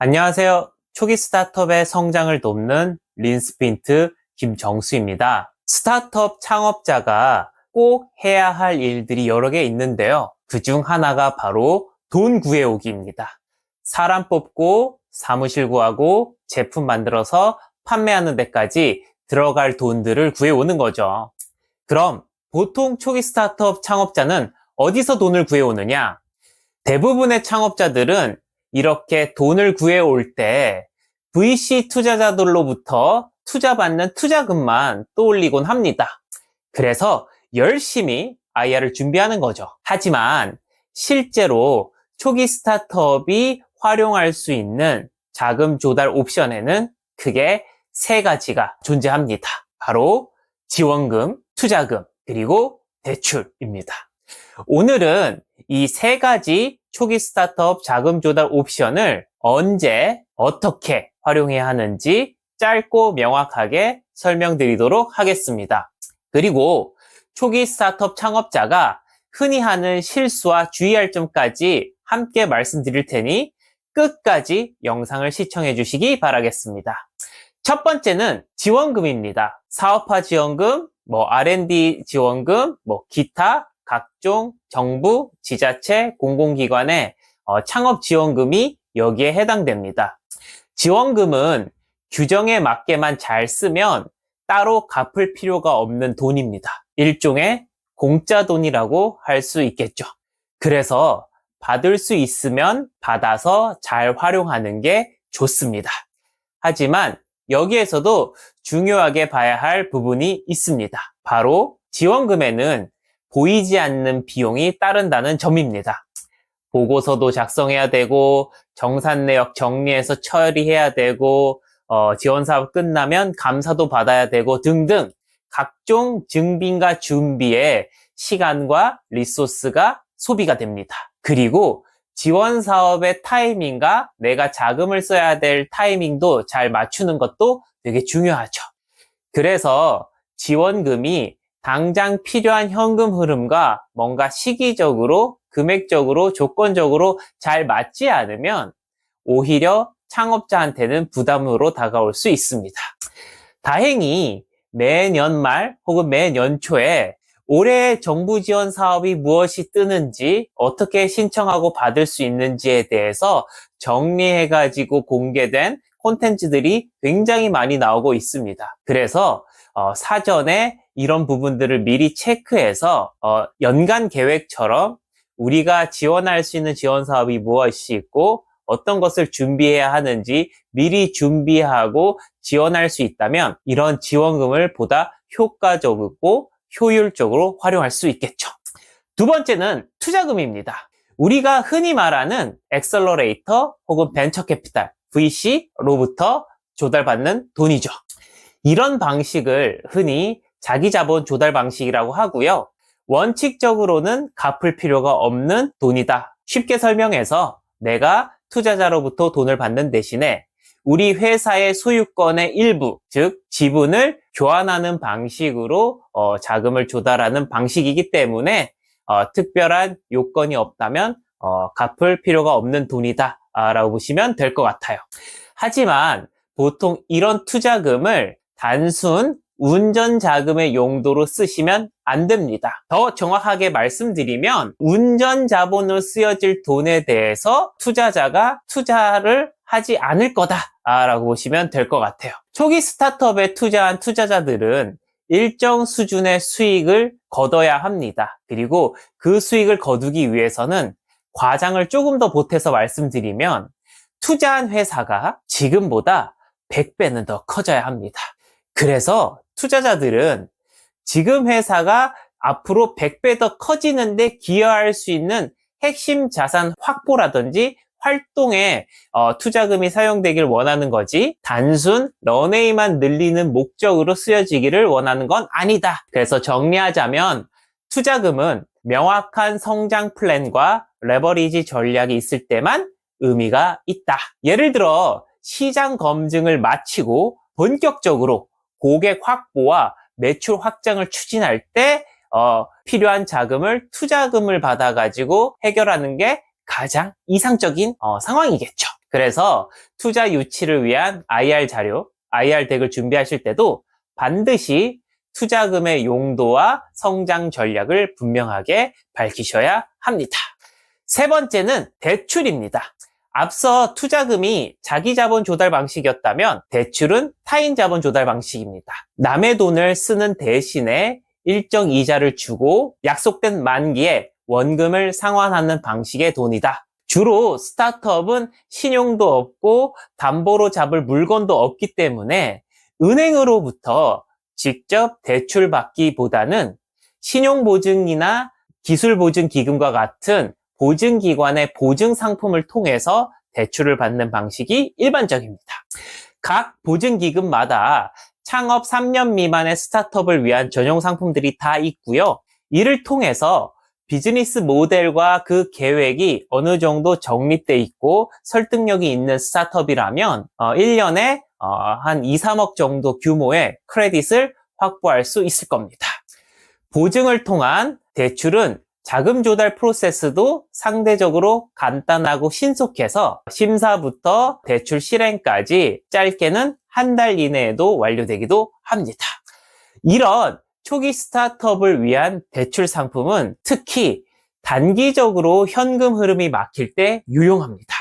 안녕하세요. 초기 스타트업의 성장을 돕는 린스핀트 김정수입니다. 스타트업 창업자가 꼭 해야 할 일들이 여러 개 있는데요. 그중 하나가 바로 돈 구해오기입니다. 사람 뽑고 사무실 구하고 제품 만들어서 판매하는 데까지 들어갈 돈들을 구해오는 거죠. 그럼 보통 초기 스타트업 창업자는 어디서 돈을 구해오느냐? 대부분의 창업자들은 이렇게 돈을 구해올 때 VC 투자자들로부터 투자받는 투자금만 떠올리곤 합니다. 그래서 열심히 IR을 준비하는 거죠. 하지만 실제로 초기 스타트업이 활용할 수 있는 자금 조달 옵션에는 크게 세 가지가 존재합니다. 바로 지원금, 투자금, 그리고 대출입니다. 오늘은 이 세 가지 초기 스타트업 자금 조달 옵션을 언제 어떻게 활용해야 하는지 짧고 명확하게 설명드리도록 하겠습니다. 그리고 초기 스타트업 창업자가 흔히 하는 실수와 주의할 점까지 함께 말씀드릴 테니 끝까지 영상을 시청해 주시기 바라겠습니다. 첫 번째는 지원금입니다. 사업화 지원금, R&D 지원금, 기타 각종 정부, 지자체, 공공기관의 창업 지원금이 여기에 해당됩니다. 지원금은 규정에 맞게만 잘 쓰면 따로 갚을 필요가 없는 돈입니다. 일종의 공짜 돈이라고 할 수 있겠죠. 그래서 받을 수 있으면 받아서 잘 활용하는 게 좋습니다. 하지만 여기에서도 중요하게 봐야 할 부분이 있습니다. 바로 지원금에는 보이지 않는 비용이 따른다는 점입니다. 보고서도 작성해야 되고 정산 내역 정리해서 처리해야 되고 지원사업 끝나면 감사도 받아야 되고 등등 각종 증빙과 준비에 시간과 리소스가 소비가 됩니다. 그리고 지원 사업의 타이밍과 내가 자금을 써야 될 타이밍도 잘 맞추는 것도 되게 중요하죠. 그래서 지원금이 당장 필요한 현금 흐름과 뭔가 시기적으로, 금액적으로, 조건적으로 잘 맞지 않으면 오히려 창업자한테는 부담으로 다가올 수 있습니다. 다행히 매년 말 혹은 매년 초에 올해 정부 지원 사업이 무엇이 뜨는지, 어떻게 신청하고 받을 수 있는지에 대해서 정리해가지고 공개된 콘텐츠들이 굉장히 많이 나오고 있습니다. 그래서 사전에 이런 부분들을 미리 체크해서 연간 계획처럼 우리가 지원할 수 있는 지원 사업이 무엇이 있고 어떤 것을 준비해야 하는지 미리 준비하고 지원할 수 있다면 이런 지원금을 보다 효과적이고 효율적으로 활용할 수 있겠죠. 두 번째는 투자금입니다. 우리가 흔히 말하는 엑셀러레이터 혹은 벤처 캐피탈, VC로부터 조달받는 돈이죠. 이런 방식을 흔히 자기자본 조달 방식이라고 하고요. 원칙적으로는 갚을 필요가 없는 돈이다. 쉽게 설명해서 내가 투자자로부터 돈을 받는 대신에 우리 회사의 소유권의 일부, 즉 지분을 교환하는 방식으로 자금을 조달하는 방식이기 때문에 특별한 요건이 없다면 갚을 필요가 없는 돈이다 라고 보시면 될 것 같아요. 하지만 보통 이런 투자금을 단순 운전 자금의 용도로 쓰시면 안 됩니다. 더 정확하게 말씀드리면 운전 자본으로 쓰여질 돈에 대해서 투자자가 투자를 하지 않을 거다라고 보시면 될 것 같아요. 초기 스타트업에 투자한 투자자들은 일정 수준의 수익을 거둬야 합니다. 그리고 그 수익을 거두기 위해서는 과장을 조금 더 보태서 말씀드리면 투자한 회사가 지금보다 100배는 더 커져야 합니다. 그래서 투자자들은 지금 회사가 앞으로 100배 더 커지는데 기여할 수 있는 핵심 자산 확보라든지 활동에 투자금이 사용되길 원하는 거지 단순 런웨이만 늘리는 목적으로 쓰여지기를 원하는 건 아니다. 그래서 정리하자면 투자금은 명확한 성장 플랜과 레버리지 전략이 있을 때만 의미가 있다. 예를 들어 시장 검증을 마치고 본격적으로 고객 확보와 매출 확장을 추진할 때 필요한 자금을 투자금을 받아가지고 해결하는 게 가장 이상적인 상황이겠죠. 그래서 투자 유치를 위한 IR 자료, IR 덱을 준비하실 때도 반드시 투자금의 용도와 성장 전략을 분명하게 밝히셔야 합니다. 세 번째는 대출입니다. 앞서 투자금이 자기 자본 조달 방식이었다면 대출은 타인 자본 조달 방식입니다. 남의 돈을 쓰는 대신에 일정 이자를 주고 약속된 만기에 원금을 상환하는 방식의 돈이다. 주로 스타트업은 신용도 없고 담보로 잡을 물건도 없기 때문에 은행으로부터 직접 대출 받기보다는 신용보증이나 기술보증기금과 같은 보증기관의 보증 상품을 통해서 대출을 받는 방식이 일반적입니다. 각 보증기금마다 창업 3년 미만의 스타트업을 위한 전용 상품들이 다 있고요. 이를 통해서 비즈니스 모델과 그 계획이 어느 정도 정립돼 있고 설득력이 있는 스타트업이라면 1년에 한 2, 3억 정도 규모의 크레딧을 확보할 수 있을 겁니다. 보증을 통한 대출은 자금 조달 프로세스도 상대적으로 간단하고 신속해서 심사부터 대출 실행까지 짧게는 한 달 이내에도 완료되기도 합니다. 이런 초기 스타트업을 위한 대출 상품은 특히 단기적으로 현금 흐름이 막힐 때 유용합니다.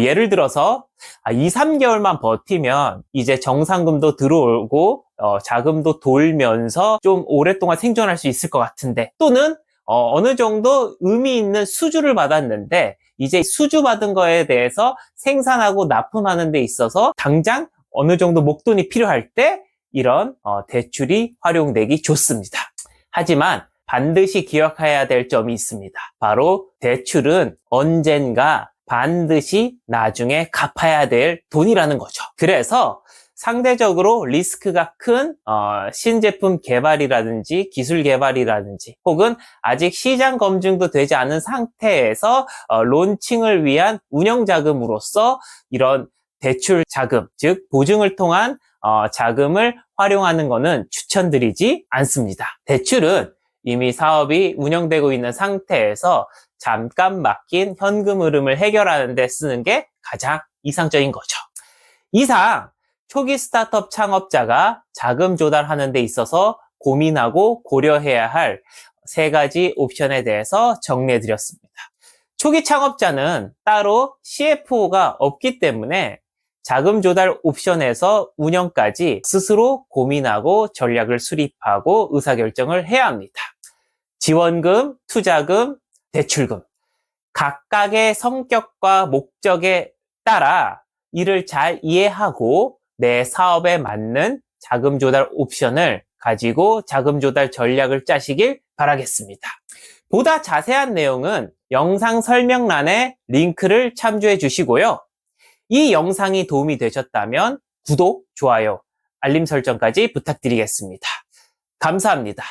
예를 들어서 2, 3개월만 버티면 이제 정상금도 들어오고 자금도 돌면서 좀 오랫동안 생존할 수 있을 것 같은데, 또는 어느 정도 의미 있는 수주를 받았는데 이제 수주 받은 거에 대해서 생산하고 납품하는 데 있어서 당장 어느 정도 목돈이 필요할 때 이런 대출이 활용되기 좋습니다. 하지만 반드시 기억해야 될 점이 있습니다. 바로 대출은 언젠가 반드시 나중에 갚아야 될 돈이라는 거죠. 그래서 상대적으로 리스크가 큰 신제품 개발이라든지 기술 개발이라든지 혹은 아직 시장 검증도 되지 않은 상태에서 론칭을 위한 운영 자금으로서 이런 대출 자금, 즉 보증을 통한 자금을 활용하는 것은 추천드리지 않습니다. 대출은 이미 사업이 운영되고 있는 상태에서 잠깐 맡긴 현금 흐름을 해결하는 데 쓰는 게 가장 이상적인 거죠. 이상 초기 스타트업 창업자가 자금 조달하는 데 있어서 고민하고 고려해야 할 3가지 옵션에 대해서 정리해드렸습니다. 초기 창업자는 따로 CFO가 없기 때문에 자금 조달 옵션에서 운영까지 스스로 고민하고 전략을 수립하고 의사결정을 해야 합니다. 지원금, 투자금, 대출금. 각각의 성격과 목적에 따라 이를 잘 이해하고 내 사업에 맞는 자금 조달 옵션을 가지고 자금 조달 전략을 짜시길 바라겠습니다. 보다 자세한 내용은 영상 설명란에 링크를 참조해 주시고요. 이 영상이 도움이 되셨다면 구독, 좋아요, 알림 설정까지 부탁드리겠습니다. 감사합니다.